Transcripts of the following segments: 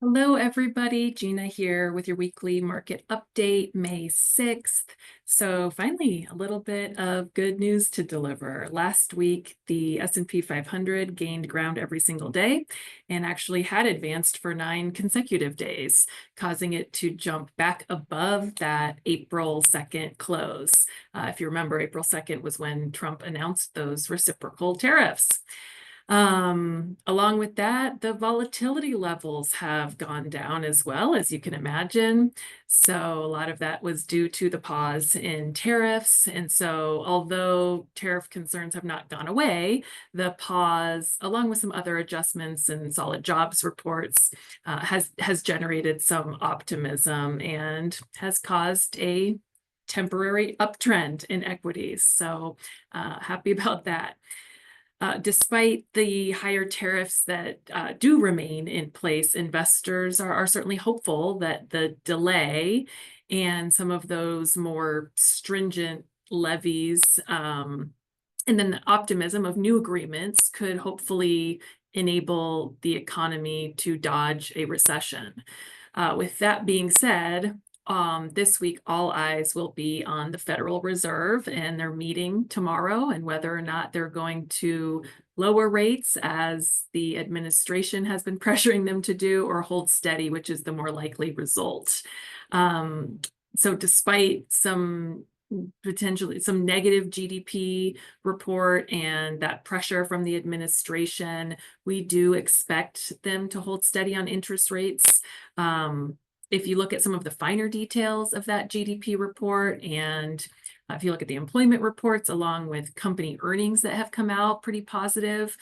Hello, everybody. Gina here with your weekly market update, May 6th. So finally, a little bit of good news to deliver. Last week, the S&P 500 gained ground every single day and actually had advanced for 9 consecutive days, causing it to jump back above that April 2nd close. If you remember, April 2nd was when Trump announced those reciprocal tariffs. Along with that, the volatility levels have gone down as well, as you can imagine. So a lot of that was due to the pause in tariffs. And so although tariff concerns have not gone away, the pause, along with some other adjustments and solid jobs reports, has generated some optimism and has caused a temporary uptrend in equities. So happy about that. Despite the higher tariffs that do remain in place, investors are certainly hopeful that the delay and some of those more stringent levies and then the optimism of new agreements could hopefully enable the economy to dodge a recession. With that being said, this week, all eyes will be on the Federal Reserve and their meeting tomorrow and whether or not they're going to lower rates as the administration has been pressuring them to do, or hold steady, which is the more likely result. So despite potentially some negative GDP report and that pressure from the administration, we do expect them to hold steady on interest rates. If you look at some of the finer details of that GDP report, and if you look at the employment reports along with company earnings that have come out pretty positive,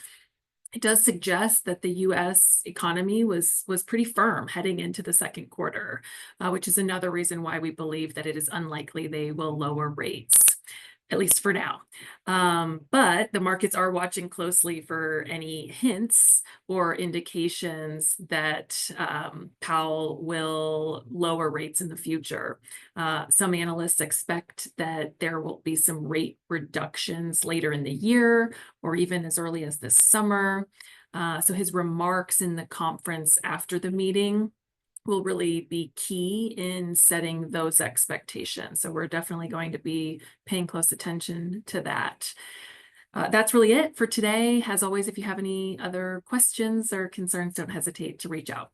it does suggest that the U.S. economy was pretty firm heading into the second quarter, which is another reason why we believe that it is unlikely they will lower rates, at least for now. But the markets are watching closely for any hints or indications that Powell will lower rates in the future. Some analysts expect that there will be some rate reductions later in the year or even as early as this summer. So his remarks in the conference after the meeting will really be key in setting those expectations. So we're definitely going to be paying close attention to that. That's really it for today. As always, if you have any other questions or concerns, don't hesitate to reach out.